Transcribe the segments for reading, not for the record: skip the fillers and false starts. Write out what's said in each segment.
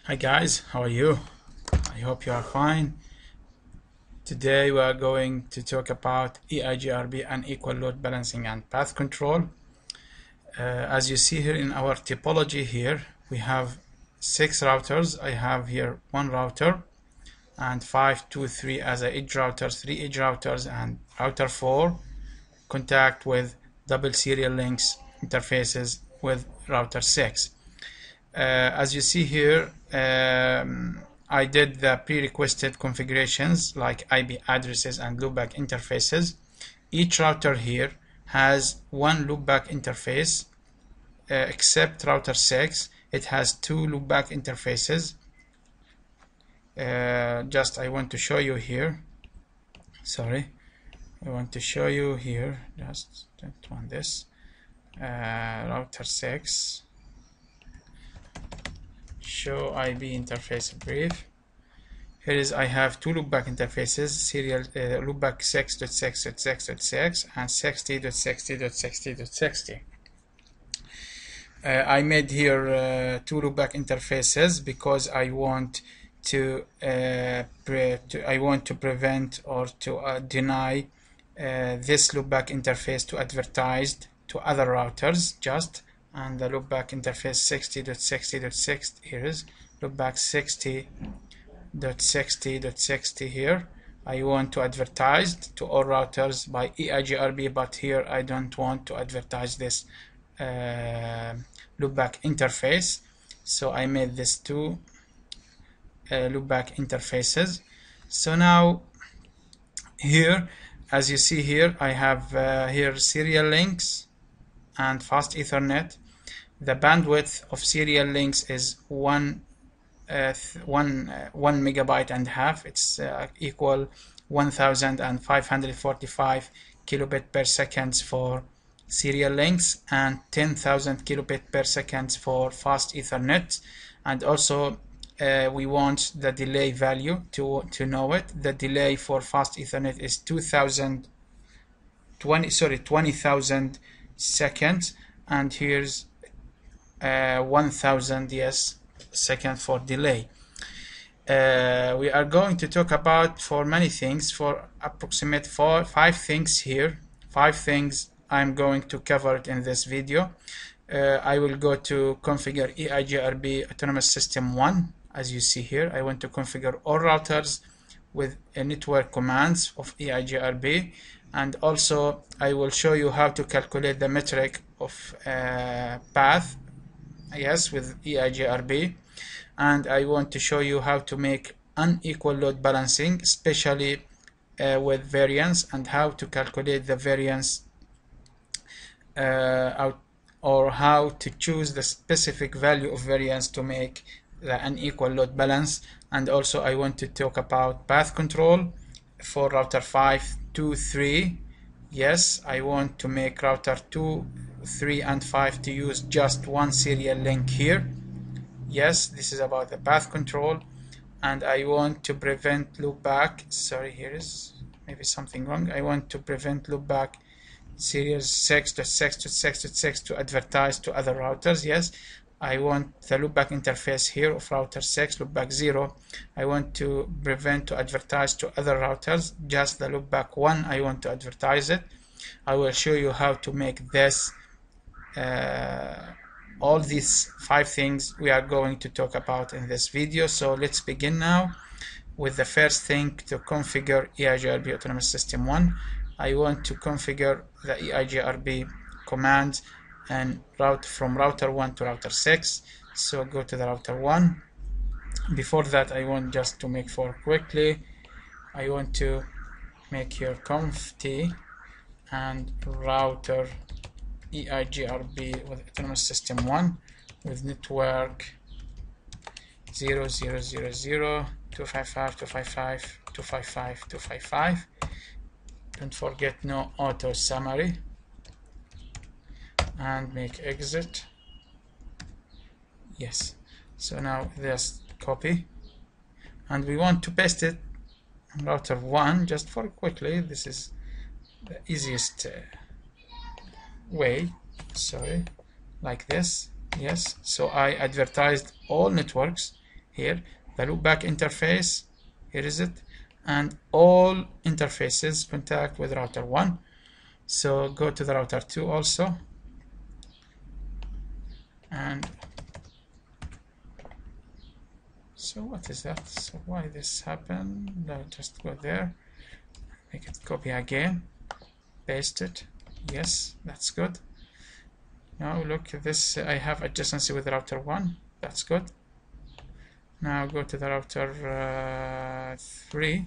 Hi guys, how are you? I hope you are fine. Today we are going to talk about EIGRP, unequal load balancing and path control. As you see here in our topology here, we have 6 routers. I have here 1 router and 5, 2, 3 as a edge routers, 3 edge routers, and router 4 contact with double serial links interfaces with router 6. As you see here, I did the pre-requested configurations like IP addresses and loopback interfaces. Each router here has one loopback interface, except router 6. It has 2 loopback interfaces. I want to show you here. Sorry, I want to show you here. Just don't want this. Router 6. Show IP interface brief. Here is I have 2 loopback interfaces, serial loopback 6.6.6.6 and 60.60.60.60. I made here 2 loopback interfaces because I want to prevent or to deny this loopback interface to advertised to other routers just. And the loopback interface 60.60.6 here is loopback 60.60.60 here. I want to advertise to all routers by EIGRP, but here I don't want to advertise this loopback interface, so I made this 2 loopback interfaces. So now here, as you see here, I have here serial links and fast Ethernet. The bandwidth of serial links is 1 megabyte and a half. It's equal 1545 kilobit per second for serial links and 10,000 kilobit per second for fast Ethernet. And also we want the delay value to know it. The delay for fast Ethernet is 20,000 seconds, and here's 1000 seconds for delay. We are going to talk about for many things, for approximate 5 things here. 5 things I'm going to cover it in this video. I will go to configure EIGRP autonomous system 1. As you see here, I want to configure all routers with a network commands of EIGRP. And also I will show you how to calculate the metric of path, with EIGRP. And I want to show you how to make unequal load balancing, especially with variance, and how to calculate the variance or how to choose the specific value of variance to make the unequal load balance. And also I want to talk about path control for router 5, 2, 3. Yes, I want to make router 2, 3 and 5 to use just one serial link here. Yes, this is about the path control. And I want to prevent loopback. Sorry, here is maybe something wrong. I want to prevent loopback serial 6.6.6.6 to advertise to other routers. Yes, I want the loopback interface here of router 6, loopback 0. I want to prevent to advertise to other routers, just the loopback 1 I want to advertise it. I will show you how to make this. All these 5 things we are going to talk about in this video. So let's begin now with the first thing, to configure EIGRP autonomous system 1. I want to configure the EIGRP command and route from router 1 to router 6. So go to the router 1. Before that, I want just to make for quickly, I want to make here conft and router EIGRP with autonomous system 1 with network 0.0.0.255.255.255.255. Don't forget no auto summary, and make exit. Yes, so now this copy, and we want to paste it on router 1 just for quickly. This is the easiest way, sorry, like this. Yes, so I advertised all networks here, the loopback interface, here is it, and all interfaces contact with router 1. So go to the router 2 also, and so what is that? So why this happened? No, just go there, make it copy again, paste it. Yes, that's good. Now look at this, I have adjacency with router 1, that's good. Now go to the router 3,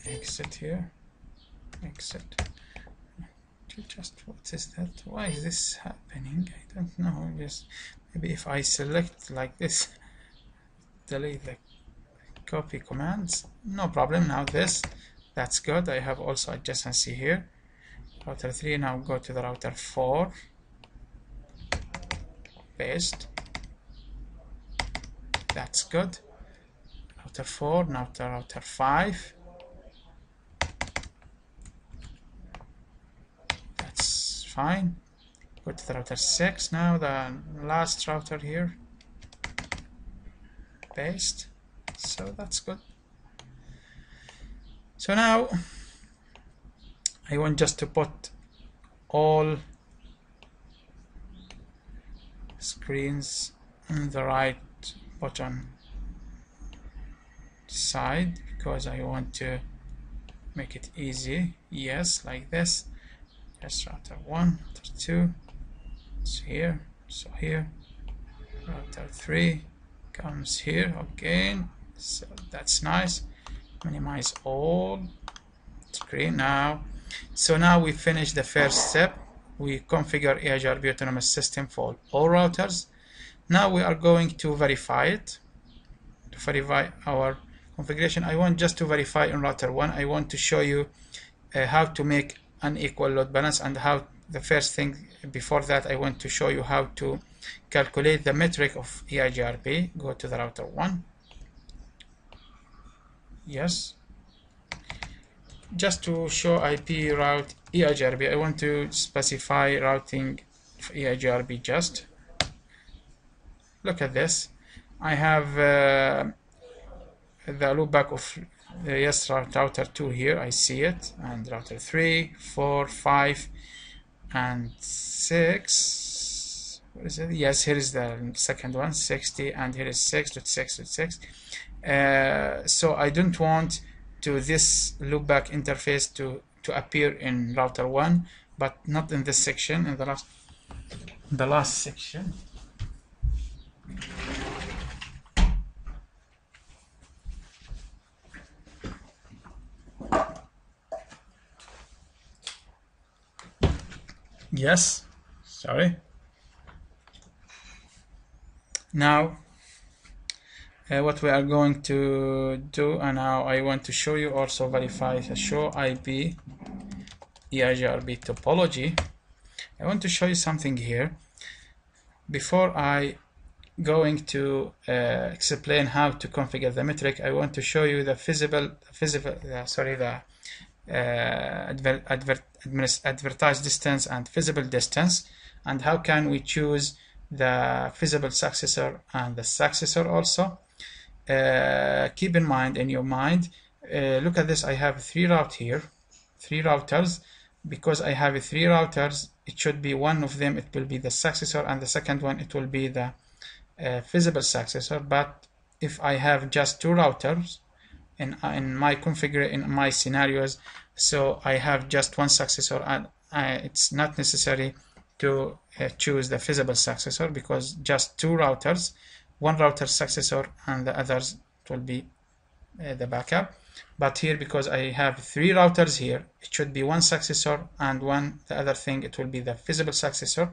exit here, exit. Just what is that? Why is this happening? I don't know. Just maybe if I select like this, delete the copy commands, no problem. Now this, that's good. I have also adjacency here. Router 3, now go to the router 4, paste, that's good. Router 4, now to router 5, that's fine. Go to the router 6, now the last router here, paste, so that's good. So now I want just to put all screens on the right bottom side because I want to make it easy. Yes, like this. Just router 1, router 2, so here, so here. Router 3 comes here again, so that's nice. Minimize all screen now. So now we finish the first step. We configure EIGRP autonomous system for all routers. Now we are going to verify it. To verify our configuration, I want just to verify in router 1. I want to show you how to make unequal load balance, and how the first thing before that I want to show you how to calculate the metric of EIGRP. Go to the router 1. Yes. Just to show IP route EIGRP, I want to specify routing of EIGRP just. Look at this. I have the loopback of yes, router 2 here, I see it, and router 3, 4, 5, and 6. What is it? Yes, here is the second one, 60, and here is 6.6.6. So I don't want to this loopback interface to appear in router 1, but not in this section, in the last section. Yes, sorry. Now what we are going to do, and now I want to show you also verify the show IP EIGRP topology. I want to show you something here before I going to explain how to configure the metric. I want to show you the advertised distance and feasible distance, and how can we choose the feasible successor and the successor also. Keep in mind, in your mind, look at this, I have 3 routes here, 3 routers. Because I have 3 routers, it should be one of them, it will be the successor, and the second one, it will be the feasible successor. But if I have just 2 routers in my configuration, in my scenarios, so I have just one successor, and it's not necessary to choose the feasible successor, because just 2 routers, one router successor and the others will be the backup. But here, because I have 3 routers here, it should be one successor and the other thing, it will be the feasible successor.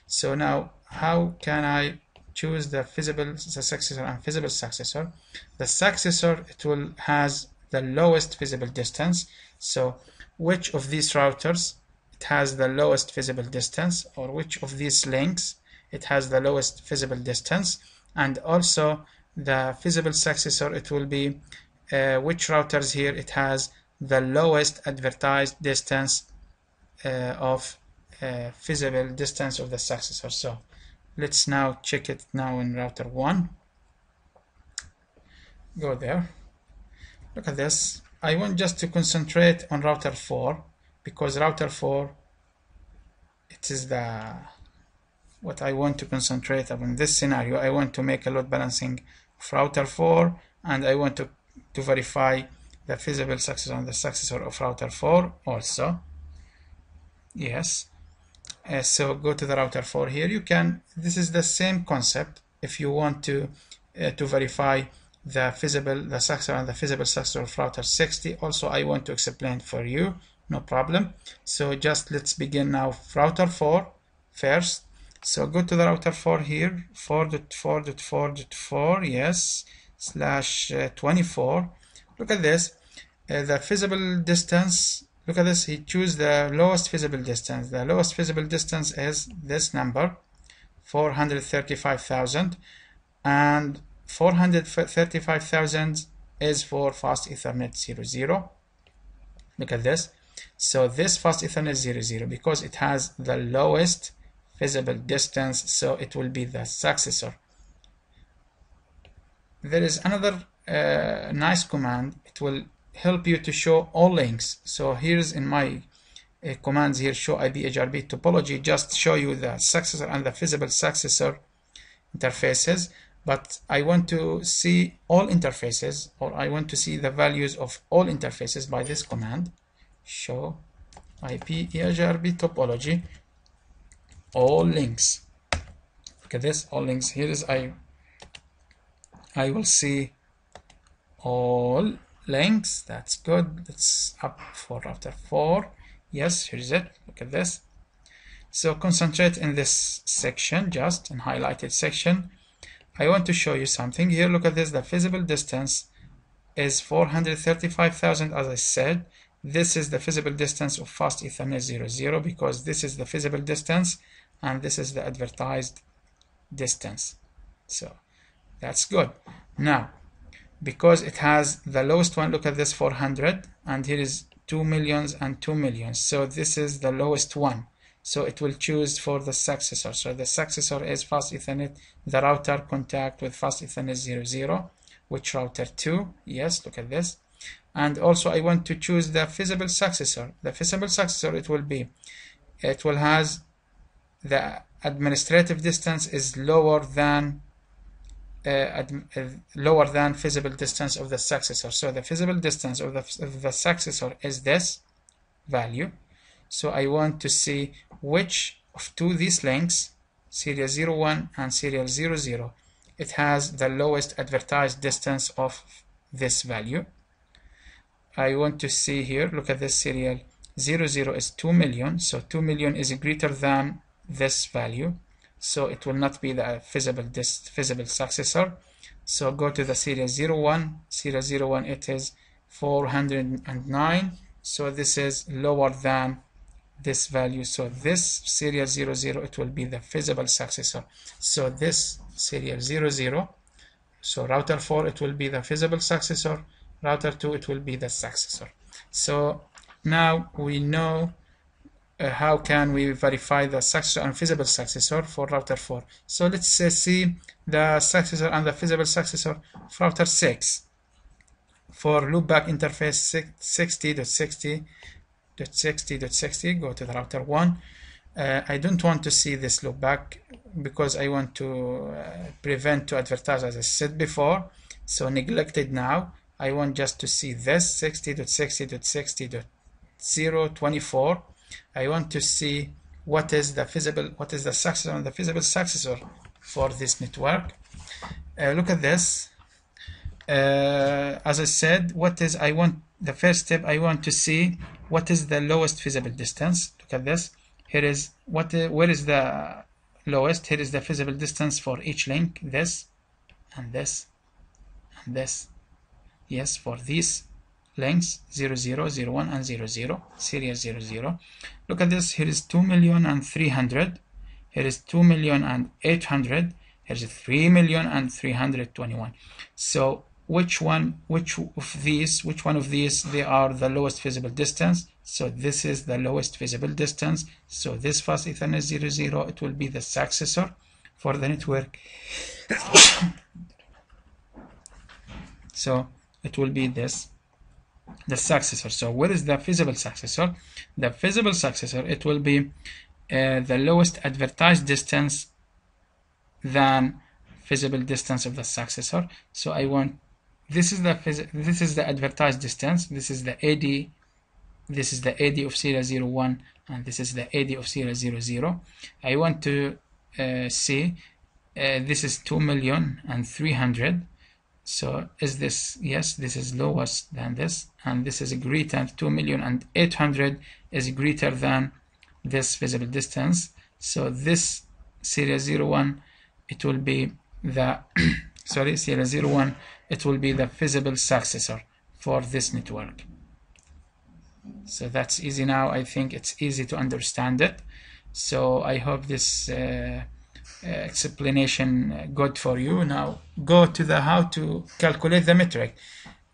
So now how can I choose the successor and feasible successor? The successor, it will has the lowest feasible distance. So which of these routers it has the lowest feasible distance, or which of these links it has the lowest feasible distance? And also the feasible successor, it will be which routers here it has the lowest advertised distance of feasible distance of the successor. So Let's now check it now in router 1. Go there. Look at this. I want just to concentrate on router 4 because router 4, it is what I want to concentrate on. In this scenario, I want to make a load balancing of router 4, and I want to verify the feasible successor and the successor of router 4 also. Yes. So go to the router 4 here. You can, this is the same concept. If you want to verify the successor and the feasible successor of router 60, also I want to explain for you, no problem. So just let's begin now. Router 4 first. So go to the router 4 here, 4.4.4.4, yes, /24. Look at this, the feasible distance. Look at this, he choose the lowest feasible distance. The lowest feasible distance is this number, 435,000, and 435,000 is for fast Ethernet 00. Look at this. So this fast Ethernet 00, because it has the lowest feasible distance, so it will be the successor. There is another nice command. It will help you to show all links. So here's in my commands here, show IP EIGRP topology, just show you the successor and the feasible successor interfaces. But I want to see all interfaces, or I want to see the values of all interfaces by this command, show IP EIGRP topology, all links. Look at this, all links. Here is I will see all links. That's good. That's up for router 4. Yes, here is it. Look at this. So concentrate in this section, just in highlighted section. I want to show you something here. Look at this. The feasible distance is 435,000, as I said. This is the feasible distance of fast Ethernet 00, because this is the feasible distance and this is the advertised distance. So that's good. Now, because it has the lowest one, look at this, 400, and here is 2 millions and 2 millions. So this is the lowest one. So it will choose for the successor. So the successor is fast Ethernet, the router contact with fast Ethernet 00, which router 2. Yes, look at this. And also I want to choose the feasible successor. The feasible successor, it will has the administrative distance is lower than feasible distance of the successor. So the feasible distance of the successor is this value. So I want to see which of these links, serial 01 and serial 00, it has the lowest advertised distance of this value. I want to see here, look at this, serial 00 is 2 million, so 2 million is greater than this value, so it will not be the feasible successor. So go to the serial 01. Serial 01, it is 409, so this is lower than this value. So this serial 00, it will be the feasible successor. So this serial 00, so router 4, it will be the feasible successor. Router 2, it will be the successor. So now we know how can we verify the successor and feasible successor for router 4. So let's see the successor and the feasible successor for router 6. For loopback interface 60.60.60.60, go to the router 1. I don't want to see this loopback because I want to prevent to advertise, as I said before. So neglected now. I want just to see this 60.60.60.024. I want to see what is the successor and the feasible successor for this network. Look at this. As I said, the first step, I want to see what is the lowest feasible distance. Look at this. Here is where is the lowest. Here is the feasible distance for each link, this and this and this. Yes, for these links 00, 01 and 00, serial 00. Look at this. Here is 2,300,000. Here is 2,800,000. Here's 3,321,000. So which one of these they are the lowest feasible distance? So this is the lowest feasible distance. So this fast Ethernet 00, it will be the successor for the network. So it will be this, the successor. So what is the feasible successor? The feasible successor, it will be the lowest advertised distance than feasible distance of the successor. So I want, this is the advertised distance, this is the AD, this is the AD of serial 01, and this is the AD of serial 00. I want to see this is 2,300,000. So is this, yes, this is lowest than this, and this is greater, 2,800,000 is greater than this feasible distance. So this serial 01, it will be the sorry, serial 01, it will be the feasible successor for this network. So that's easy now. I think it's easy to understand it. So I hope this explanation good for you. Now go to the how to calculate the metric.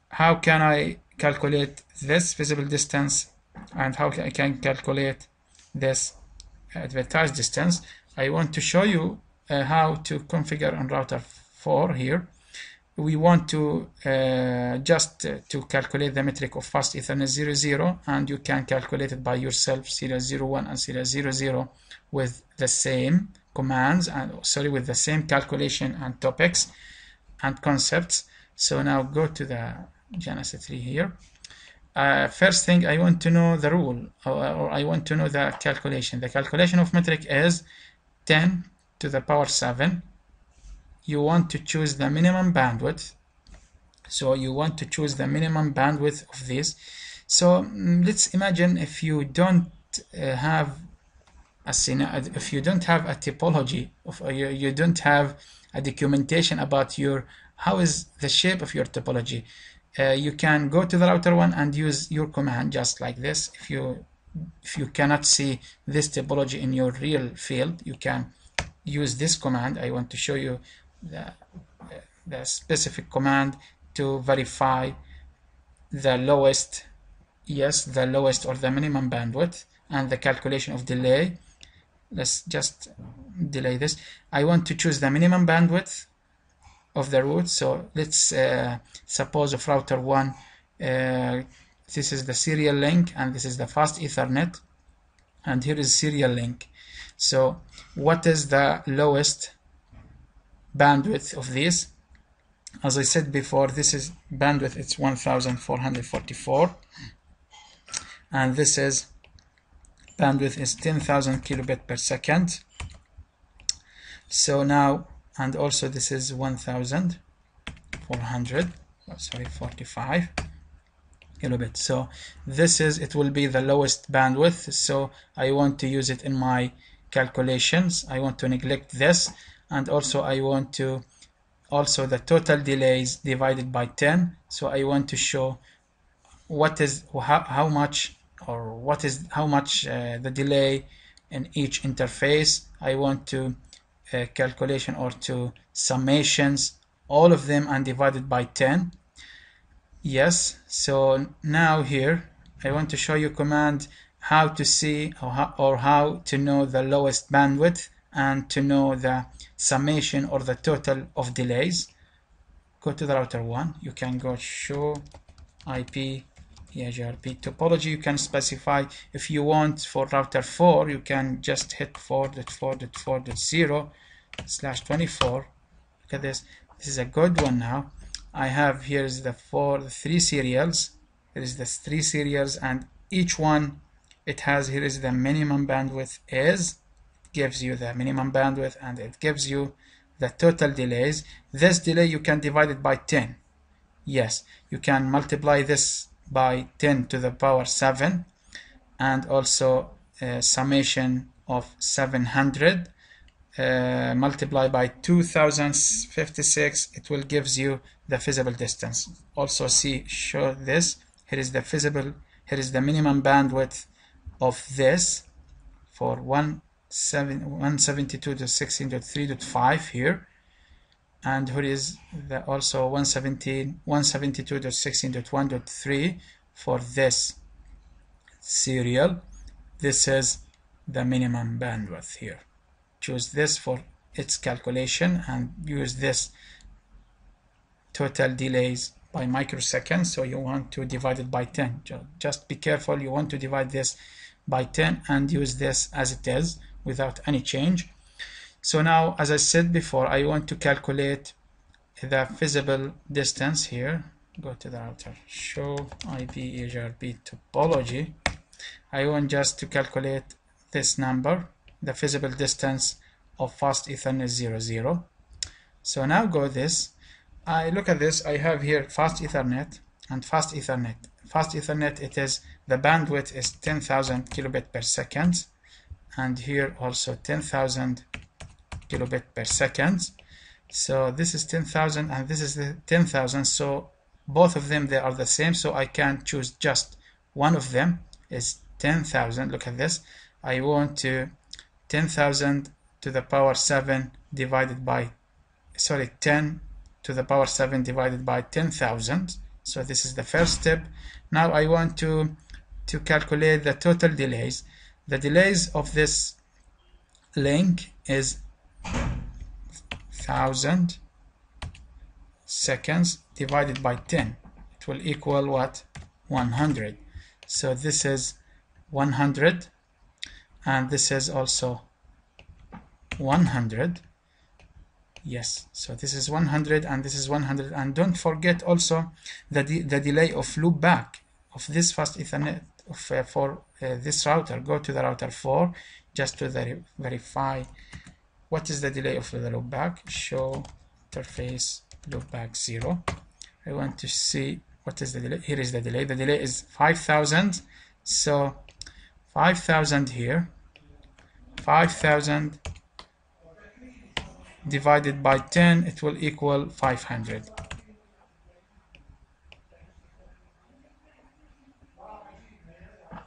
How can I calculate this feasible distance, and how I can calculate this advertised distance? I want to show you how to configure on router 4 here. We want to just to calculate the metric of fast Ethernet 00, and you can calculate it by yourself, serial 01 and serial 00, with the same commands and with the same calculation and topics and concepts. So now go to the Genesis 3 here. First thing, I want to know the rule, or I want to know the calculation. The calculation of metric is 10 to the power 7. You want to choose the minimum bandwidth. So you want to choose the minimum bandwidth of this. So let's imagine if you don't have a topology, you don't have a documentation about how is the shape of your topology. You can go to the router 1 and use your command just like this. If you cannot see this topology in your real field, you can use this command. I want to show you the specific command to verify the lowest, the lowest or the minimum bandwidth, and the calculation of delay. Let's just delay this. I want to choose the minimum bandwidth of the route. So let's suppose of router 1, this is the serial link and this is the fast Ethernet, and here is serial link. So what is the lowest bandwidth of this? As I said before, this is bandwidth, it's 1444, and this is bandwidth is 10,000 kilobit per second. So now, and also this is 1,445 kilobit. So this is, it will be the lowest bandwidth. So I want to use it in my calculations. I want to neglect this, and also I want to the total delays divided by 10. So I want to show what is how much the delay in each interface. I want to calculation or to summations all of them and divided by 10. Yes, so now here I want to show you command how to see or how to know the lowest bandwidth and to know the summation or the total of delays. Go to the router 1. You can go show IP EIGRP topology. You can specify if you want for router 4, you can just hit 4.4.4.0/24. Look at this. This is a good one now. I have here is the 3 serials. There is the 3 serials, and each one it has here is the minimum bandwidth gives you the minimum bandwidth, and it gives you the total delays. This delay you can divide it by 10. Yes, you can multiply this by 10 to the power 7, and also summation of 700 multiply by 2056. It will gives you the feasible distance. Also show this. Here is the feasible. Here is the minimum bandwidth of this for 172.16.3.5 here, and here is the also 172.16.1.3 for this serial. This is the minimum bandwidth here. Choose this for its calculation and use this total delays by microseconds. So you want to divide it by 10. Just be careful, you want to divide this by 10 and use this as it is without any change. So now, as I said before, I want to calculate the feasible distance here. Go to the router, show IP EIGRP topology. I want just to calculate this number, the feasible distance of fast Ethernet 00. So now go this. I look at this. I have here fast Ethernet and fast Ethernet. Fast Ethernet, it is the bandwidth is 10,000 kilobit per second, and here also 10,000 kilobit per second. So this is 10,000 and this is the 10,000. So both of them, they are the same. So I can choose just one of them is 10,000. Look at this. I want to 10,000 to the power 7 divided by 10 to the power 7 divided by 10,000. So this is the first step. Now I want to calculate the total delays. The delays of this link is 1,000 seconds divided by 10. It will equal what? 100. So this is 100 and this is also 100. Yes, so this is 100 and this is 100. And don't forget also the delay of loopback of this fast Ethernet for this router. Go to the router 4 just to verify what is the delay of the loopback. Show interface loopback 0. I want to see what is the delay. Here is the delay. The delay is 5,000. So 5,000 here. 5,000 divided by 10, it will equal 500.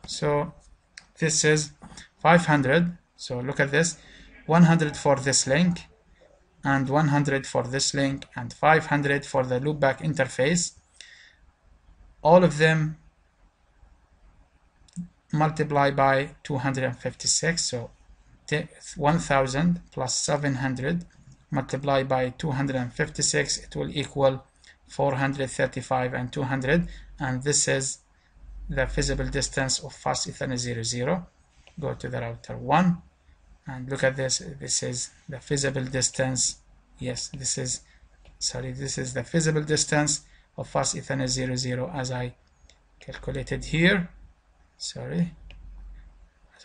So this is 500. So look at this, 100 for this link and 100 for this link and 500 for the loopback interface. All of them multiply by 256. So 1,000 plus 700 multiply by 256, it will equal 435 and 200, and this is the feasible distance of fast Ethernet 00. Go to the router 1 and look at this. This is the feasible distance. Yes, this is the feasible distance of fast Ethernet 00 as I calculated here. As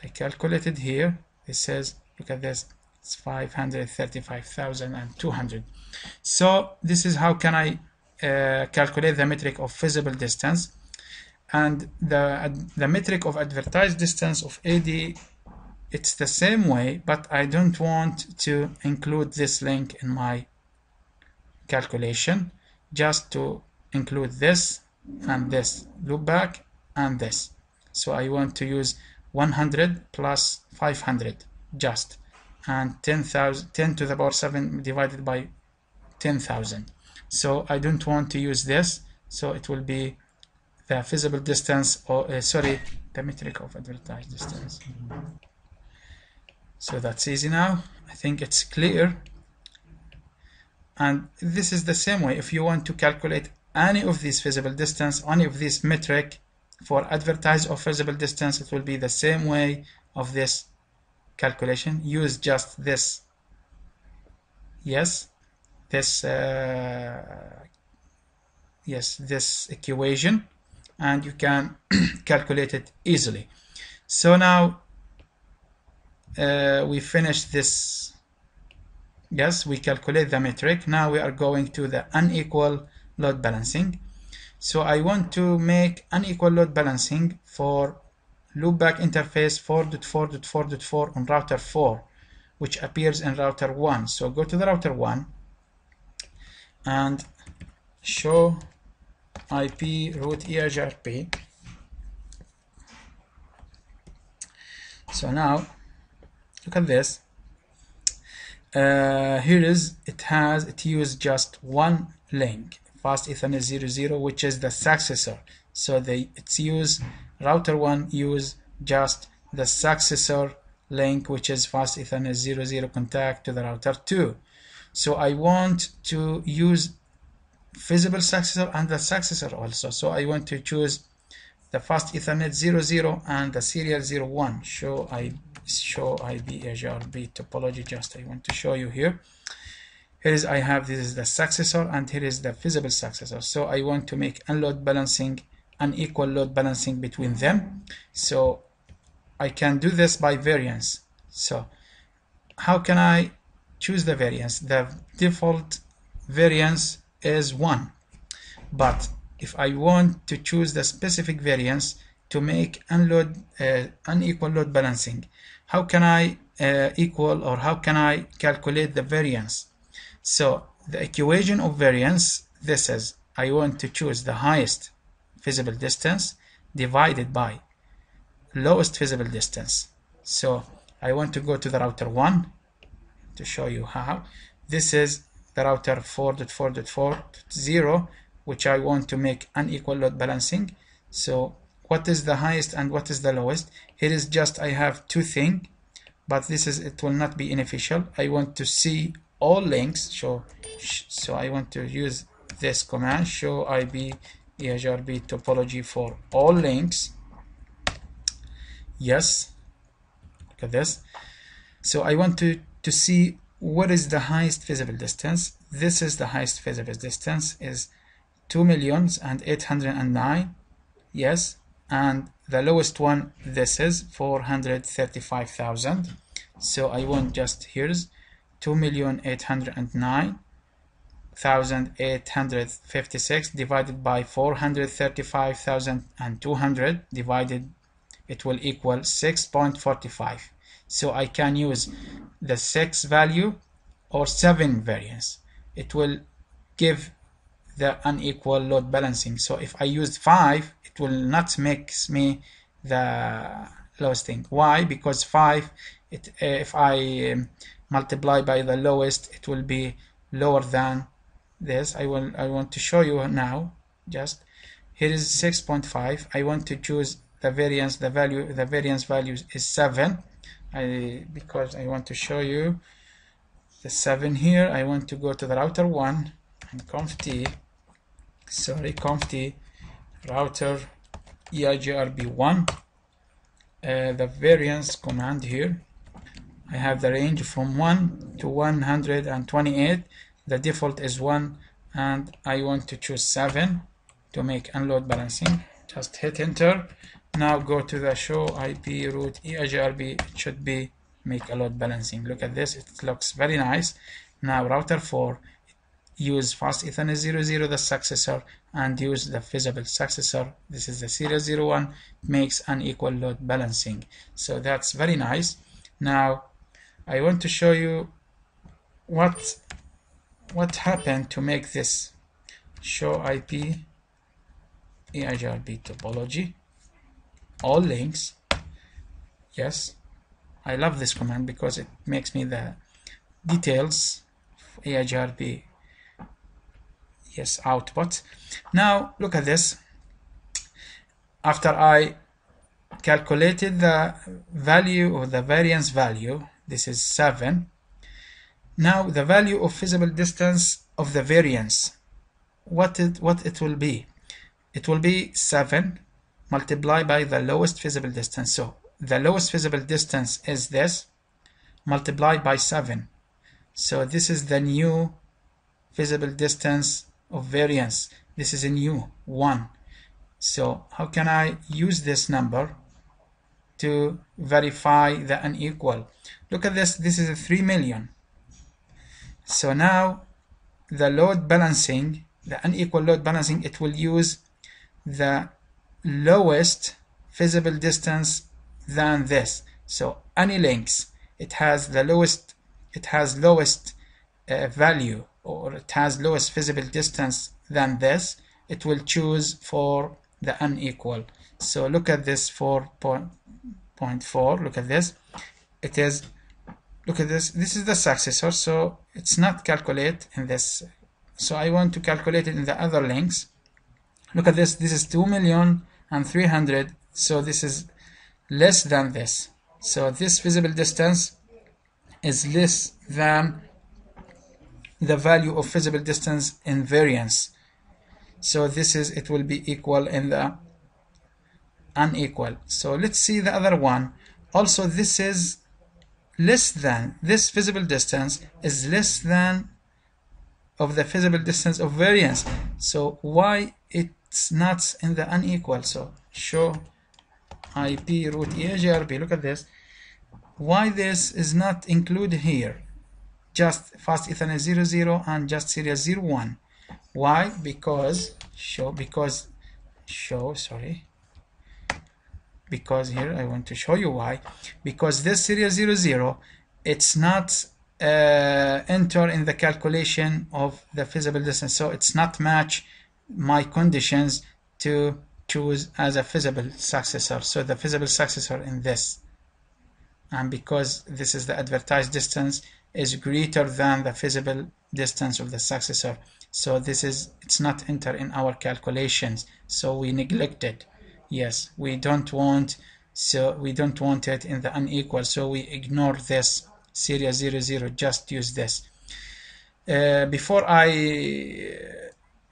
I calculated here, this is, look at this, it's 535,200. So this is how can I calculate the metric of feasible distance. And the metric of advertised distance of AD, it's the same way, but I don't want to include this link in my calculation, just to include this and this loopback and this. So I want to use 100 plus 500 just, and 10 to the power 7 divided by 10,000. So I don't want to use this, so it will be the feasible distance, or the metric of advertised distance. So that's easy now. I think it's clear. And this is the same way if you want to calculate any of these feasible distance, any of these metric for advertised or feasible distance, it will be the same way of this calculation. Use just this, this equation, and you can calculate it easily. So now we finished this. Yes, we calculate the metric. Now we are going to the unequal load balancing. So I want to make unequal load balancing for loopback interface 4.4.4.4 on router 4, which appears in router 1. So go to the router 1 and show IP root EIGRP. So now look at this. Here is it used just one link, fast Ethernet 00, which is the successor. So router 1 use just the successor link, which is fast Ethernet 00 contact to the router 2. So I want to use visible successor and the successor also. So I want to choose the fast Ethernet 00 and the serial 01. Show IP EIGRP topology. Just I want to show you here. Here is this is the successor, and here is the visible successor. So I want to make unload balancing, unequal load balancing between them. So I can do this by variance. So how can I choose the variance? The default variance is 1, but if I want to choose the specific variance to make unequal load balancing, how can I how can I calculate the variance? So the equation of variance, this is, I want to choose the highest visible distance divided by lowest visible distance. So I want to go to the router 1 to show you how. This is the router 4.4.4.0, which I want to make unequal load balancing. So what is the highest and what is the lowest? Here is just I have two things, but it will not be initial. I want to see all links. So I want to use this command, show IP EIGRP topology for all links. Yes, look at this. So I want to see what is the highest visible distance. This is the highest visible distance, is 2,809,000. Yes, and the lowest one, this is 435,000. So I want just here's 2,809,856 divided by 435,200 divided, it will equal 6.45. So I can use the 6 value or 7 variance. It will give the unequal load balancing. So if I used 5, it will not make me the lowest thing. Why? Because 5, if I multiply by the lowest, it will be lower than this. I want to show you now. Just here is 6.5. I want to choose the variance. The variance value is 7. Because I want to show you the 7 here. I want to go to the router 1 and conf t router EIGRP 1. The variance command here, I have the range from 1 to 128. The default is 1, and I want to choose 7 to make unload balancing. Just hit enter. Now go to the show IP root EIGRP. It should be make a load balancing. Look at this, it looks very nice. Now router 4, use fast Ethernet 00, the successor, and use the visible successor. This is the serial 01, makes unequal load balancing. So that's very nice. Now I want to show you what happened to make this show IP EIGRP topology all links. Yes, I love this command because it makes me the details of EIGRP output. Now look at this. After I calculated the value or the variance value, this is 7. Now the value of visible distance of the variance, what it will be? It will be 7 multiplied by the lowest visible distance. So the lowest visible distance is this, multiplied by 7. So this is the new visible distance of variance. This is a new 1. So how can I use this number to verify the unequal? Look at this. This is a 3 million. So now the load balancing, the unequal load balancing, it will use the lowest visible distance than this. So any links, it has the lowest, value, or it has lowest visible distance than this, it will choose for the unequal. So look at this 4.4. Look at this. It is, look at this. This is the successor, so it's not calculate in this. So I want to calculate it in the other links. Look at this. This is 2,300,000. So this is less than this. So this visible distance is less than the value of visible distance in variance. So this is, it will be equal in the unequal. So let's see the other one. Also, this is less than, this visible distance is less than of the visible distance of variance. So why it's not in the unequal? So show IP root EIGRP. Look at this. Why this is not included here? Just fast Ethernet 00 and just serial 01. Why? Because because here I want to show you why. Because this serial 00, it's not enter in the calculation of the visible distance, so it's not match my conditions to choose as a visible successor. So the visible successor in this, and because this is the advertised distance is greater than the visible distance of the successor, so this is, it's not enter in our calculations, so we neglect it. Yes, we don't want, so we don't want it in the unequal, so we ignore this serial 00, just use this. Before I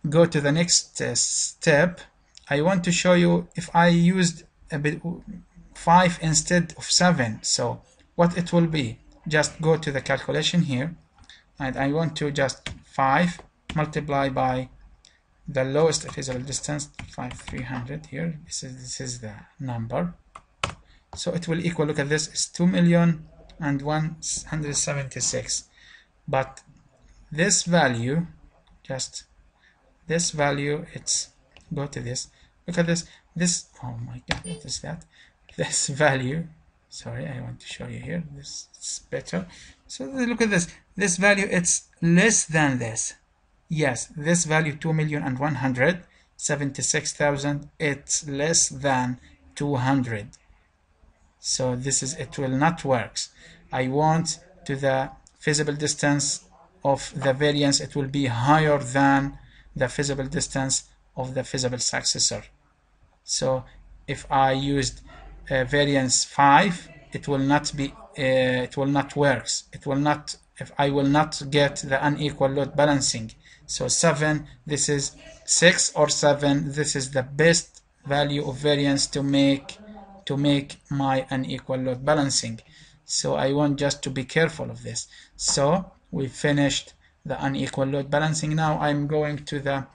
go to the next step, I want to show you if I used a bit 5 instead of 7, so what it will be. Just go to the calculation here, and I want to just 5 multiply by the lowest visible distance, 5300 here. This is the number, so it will equal, look at this, it's 2,176,000. But this value, just this value, it's, go to this, look at this, oh my god, what is that? This value, sorry, I want to show you here, this is better. So look at this value, it's less than this. Yes, this value 2,176,000, it's less than 200. So this is, it will not works. I want to the visible distance of the variance, it will be higher than the visible distance of the visible successor. So if I used variance 5, it will not be, it will not works. It will not, if I will not get the unequal load balancing. So 7, this is 6 or 7, this is the best value of variance to make my unequal load balancing. So I want just to be careful of this. So we finished the unequal load balancing. Now I'm going to the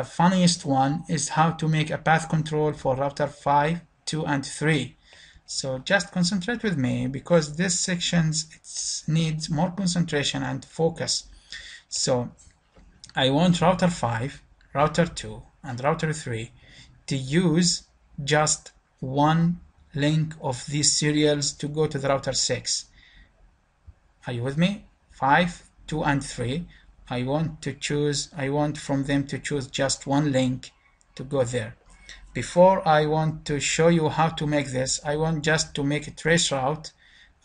funniest one, is how to make a path control for router 5, 2 and 3. So just concentrate with me, because this section needs more concentration and focus. So I want router 5, router 2 and router 3 to use just one link of these serials to go to the router 6. Are you with me? 5, 2 and 3. I want from them to choose just one link to go there. Before I want to show you how to make this, I want just to make a trace route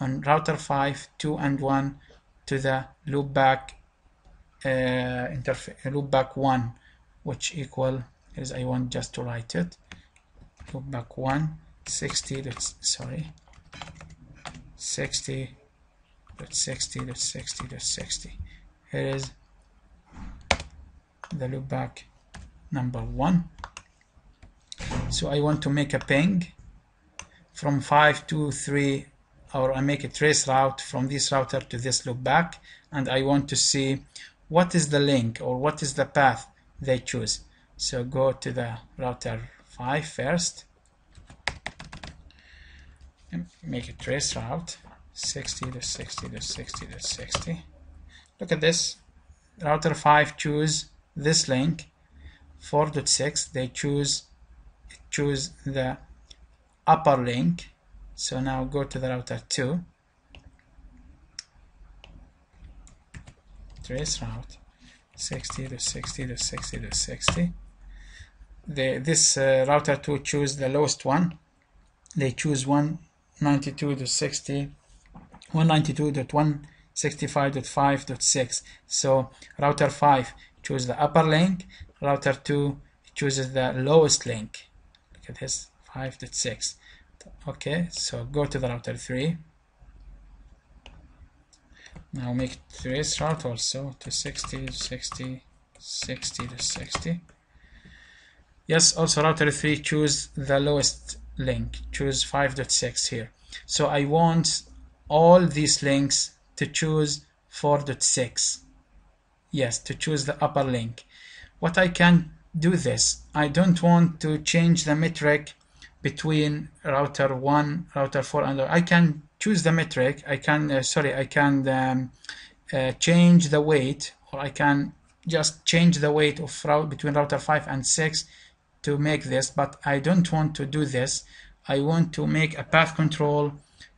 on router 5, 2 and 1 to the loopback loopback 1, which equal is, I want just to write it, loopback 1 60.60.60.60. Here is the loopback number 1. So I want to make a ping from 5 to 3, or I make a trace route from this router to this loopback, and I want to see what is the link or what is the path they choose. So go to the router 5 first and make a trace route 60.60.60.60. Look at this, router 5 choose this link 4.6. they choose the upper link. So now go to the router 2, trace route 60.60.60.60. This router 2 choose the lowest one. They choose 192.165.5.6. So router 5 choose the upper link, router 2 chooses the lowest link. Look at this, 5.6. Okay, so go to the router 3. Now make trace route also to 60, 60, 60 to 60. Yes, also router 3, choose the lowest link, choose 5.6 here. So I want all these links to choose 4.6. Yes, to choose the upper link. What I can do this, I don't want to change the metric between router 1, router 4, and I can choose the metric. I can, change the weight, or I can just change the weight of route between router 5 and 6 to make this, but I don't want to do this. I want to make a path control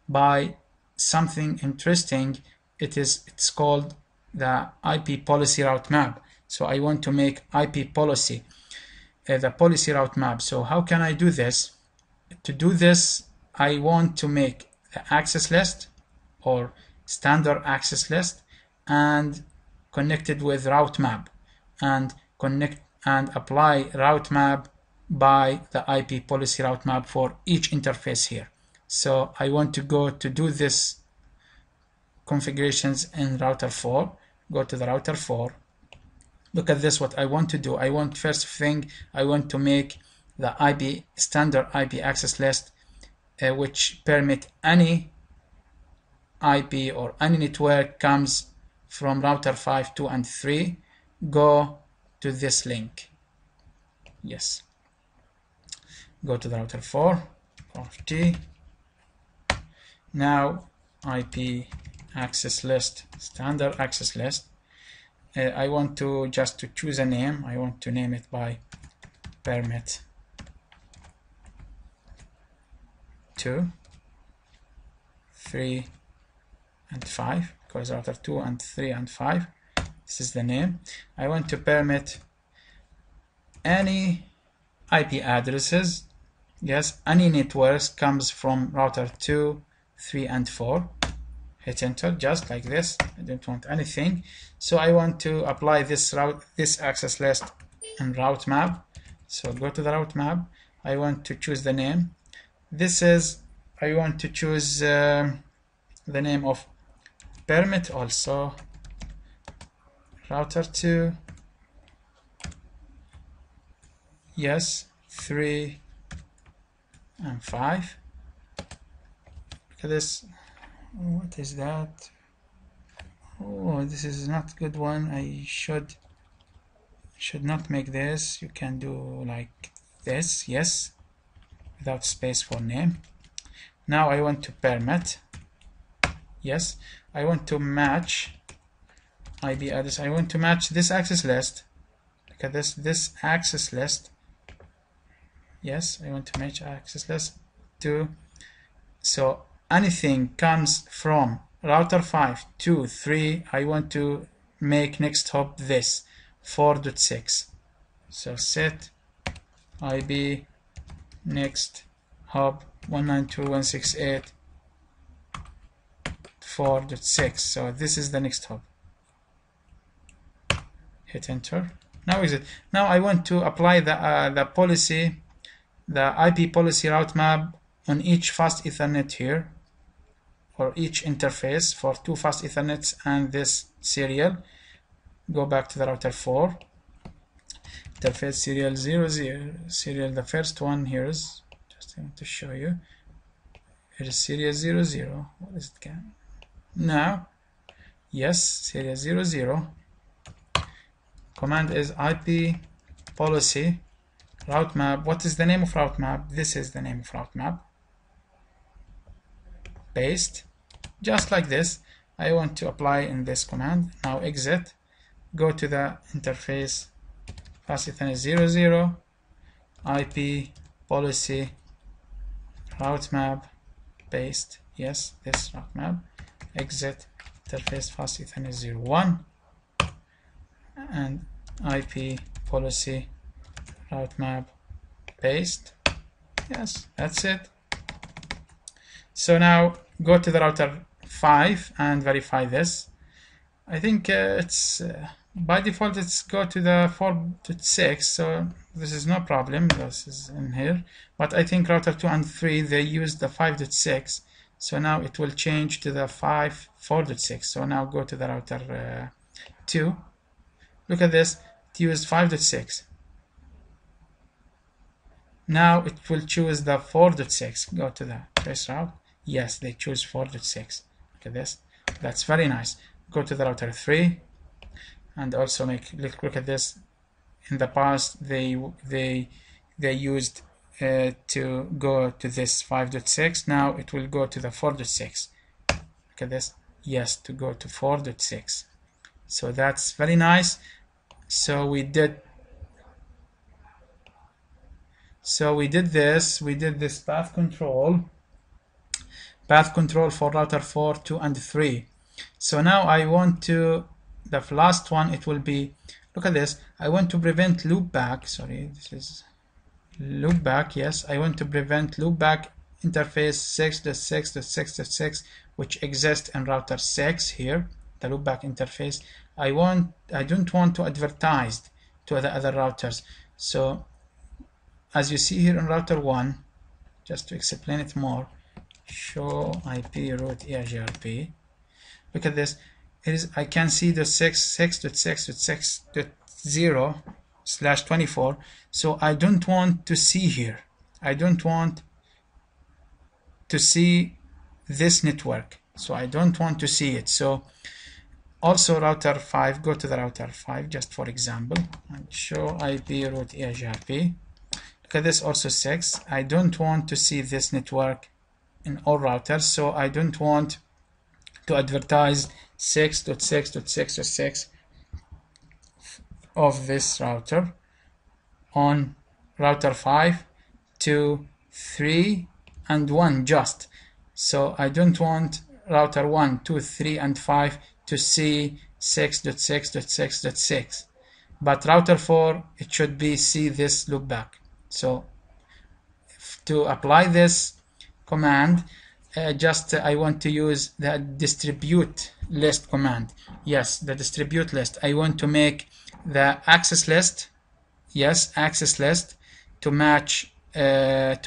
by something interesting. It's called the IP policy route map. So I want to make IP policy, the policy route map. So how can I do this? To do this, I want to make the access list or standard access list and connect it with route map, and connect and apply route map by the IP policy route map for each interface here. So I want to go to do this configurations in router 4. Go to the router 4. Look at this, what I want to do. I want, first thing, I want to make the IP standard IP access list which permit any IP or any network comes from router 5, 2, and 3 go to this link. Yes. Go to the router 4, T. Now IP access list, standard access list. I want to just to choose a name. I want to name it by permit 2, 3, and 5, because router 2 and 3 and 5. This is the name. I want to permit any IP addresses. Yes, any networks comes from router 2, 3, and 4. Hit enter, just like this. I don't want anything. So I want to apply this access list and route map. So go to the route map. I want to choose the name. This is, I want to choose the name of permit also. Router 2. Yes, 3 and 5. Look at this. What is that? Oh, this is not good one. I should not make this. You can do like this. Yes, without space for name. Now I want to permit. Yes, I want to match IP address. I want to match this access list. Look at this access list. Yes, I want to match access list to, so anything comes from router 5, 2, 3, I want to make next hop this 4.6. So set IP next hop 192.168.4.6. So this is the next hop. Hit enter. Now exit. Now I want to apply the policy, the IP policy route map on each fast Ethernet here, or each interface for 2 fast Ethernets and this serial. Go back to the router 4. Interface serial 00, serial, the first one here is, just want to show you. It is serial 00. What is it? Now, yes, serial 00. Command is IP policy route map. What is the name of route map? This is the name of route map. Paste, just like this. I want to apply in this command. Now exit. Go to the interface fast Ethernet 00 IP policy route map. Paste. Yes, this route map. Exit. Interface fast Ethernet 01 and IP policy route map. Paste. Yes, that's it. So now go to the router 5 and verify this. I think it's by default it's go to the 4.6, so this is no problem, this is in here. But I think router 2 and 3 they use the 5.6, so now it will change to the 4.6. So now go to the router 2. Look at this, it used 5.6. Now it will choose the 4.6. Go to the trace route. Yes, they choose 4.6. Look at this. That's very nice. Go to the router 3 and also look at this. In the past they used to go to this 5.6. Now it will go to the 4.6. Look at this. Yes, to go to 4.6. So that's very nice. So we did this path control for router 4, 2 and 3. So now I want to, the last one, it will be, look at this, I want to prevent loopback. Sorry, this is loopback. Yes, I want to prevent loopback interface 6.6.6.6, which exists in router 6 here, the loopback interface. I don't want to advertise to the other routers. So as you see here in router 1, just to explain it more, show IP route EIGRP. Look at this. I can see the 6.6.6.0/24. So I don't want to see here. I don't want to see this network. So I don't want to see it. So also router 5, go to the router 5 just for example and show IP route EIGRP. Look at this, also 6. I don't want to see this network in all routers, so I don't want to advertise 6.6.6.6 of this router on router 5, 2, 3 and 1 just. So I don't want router 1, 2, 3 and 5 to see 6.6.6.6, but router 4 it should be see this loopback. So to apply this command, I want to use the distribute list command. Yes, the distribute list. I want to make the access list, yes, access list to match the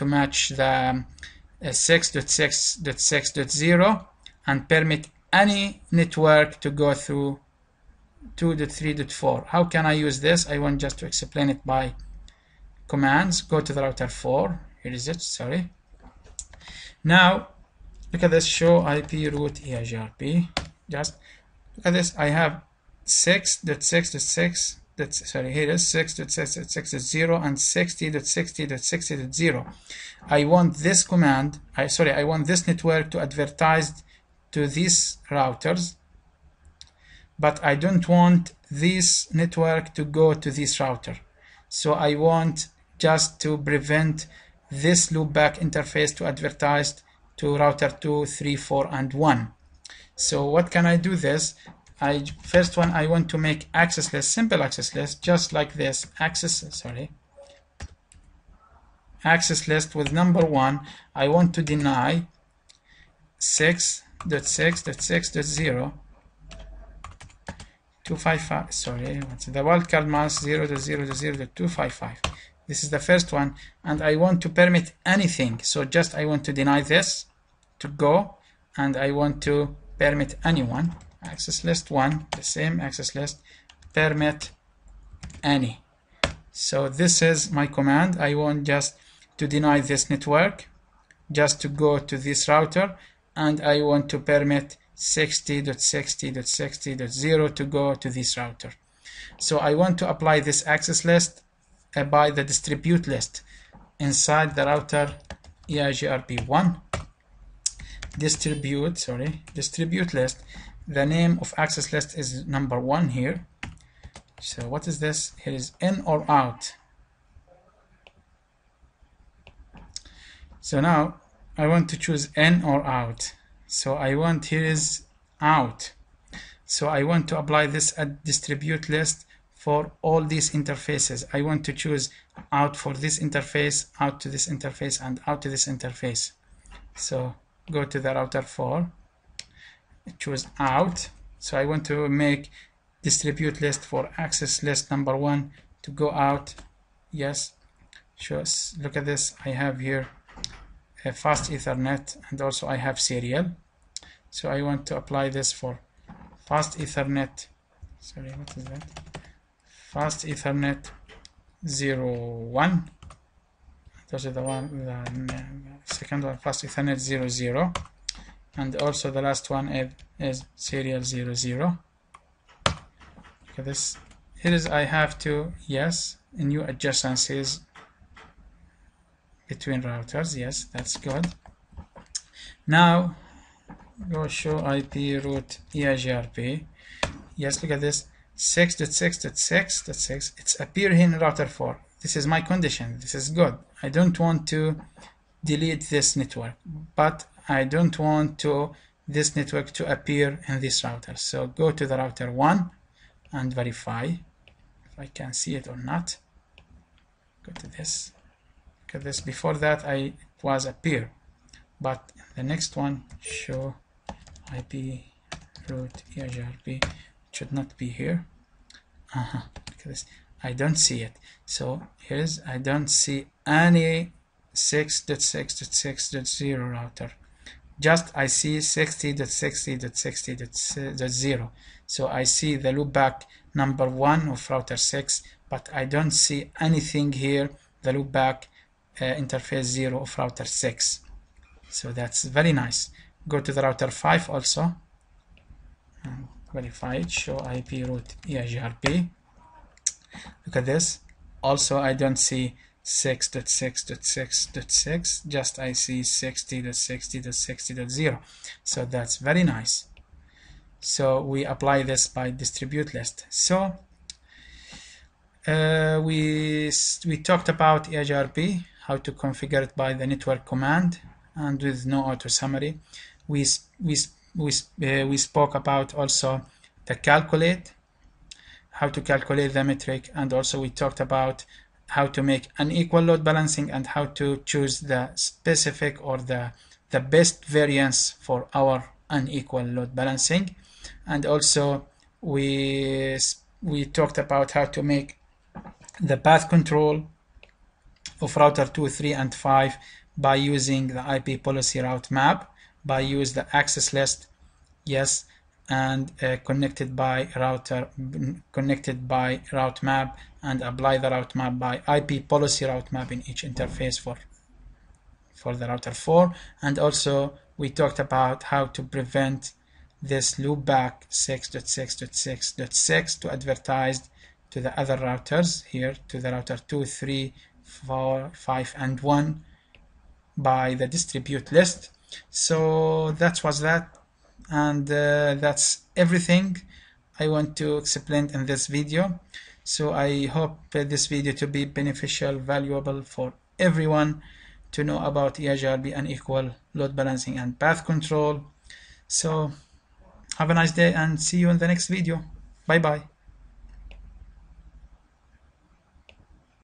6.6.6.0 and permit any network to go through 2.3.4. How can I use this? I want just to explain it by commands. Go to the router 4. Here is it, sorry. Now look at this, show IP route EIGRP. Just look at this. I have 6.6.6. Sorry, here is 6.6.6.0 and 60.60.60.0. I want this command. I want this network to advertise to these routers, but I don't want this network to go to this router. So I want just to prevent this loopback interface to advertise to router 2, 3, 4 and 1. So what can I do this? First one, I want to make access list, simple access list, just like this. Access list with number 1. I want to deny 6.6.6.0 255. Sorry, what's the wildcard mask 0.0.0.255. This is the first one, and I want to permit anything. So just I want to deny this to go, and I want to permit anyone. Access list 1, the same access list, permit any. So this is my command. I want just to deny this network, just to go to this router, and I want to permit 60.60.60.0 to go to this router. So I want to apply this access list by the distribute list inside the router EIGRP1. Distribute list. The name of access list is number 1 here. So what is this? Here is in or out. So now I want to choose in or out. So I want, here is out. So I want to apply this at distribute list for all these interfaces. I want to choose out for this interface, out to this interface, and out to this interface. So go to the router 4, choose out. So I want to make distribute list for access list number 1 to go out. Yes, look at this. I have here a fast Ethernet, and also I have serial. So I want to apply this for fast Ethernet. Sorry, what is that? Fast Ethernet 01. Those are the second one, fast Ethernet 00, and also the last one is serial 00. Look at this. Here is I have to, yes, new adjacencies between routers. Yes, that's good. Now go show IP route EIGRP. Yes, look at this. 6.6.6.6. It's appear here in router 4. This is my condition. This is good. I don't want to delete this network, but I don't want this network to appear in this router. So go to the router 1 and verify if I can see it or not. Go to this. Look at this. Before that it was appear, but the next one, show IP route EIGRP, should not be here. Look at this. I don't see it. So here's, I don't see any 6.6.6.0 router. Just I see 60.60.60.0. So I see the loopback number 1 of router 6, but I don't see anything here, the loopback interface 0 of router 6. So that's very nice. Go to the router 5 also and verify it. Show IP route EIGRP. Look at this. Also I don't see 6.6.6.6, just I see 60.60.60.0. So that's very nice. So we apply this by distribute list. So we talked about EIGRP, how to configure it by the network command and with no auto summary. We spoke about also the calculate, how to calculate the metric, and also we talked about how to make unequal load balancing and how to choose the specific or the best variance for our unequal load balancing. And also we talked about how to make the path control of router 2, 3, and 5 by using the IP policy route map, by use the access list, yes, and connected by route map, and apply the route map by IP policy route map in each interface for the router 4. And also we talked about how to prevent this loopback 6.6.6.6 to advertise to the other routers here, to the router 2, 3, 4, 5, and 1 by the distribute list. So that was that, and that's everything I want to explain in this video. So I hope this video to be beneficial, valuable for everyone to know about EIGRP, unequal load balancing and path control. So have a nice day and see you in the next video. Bye bye.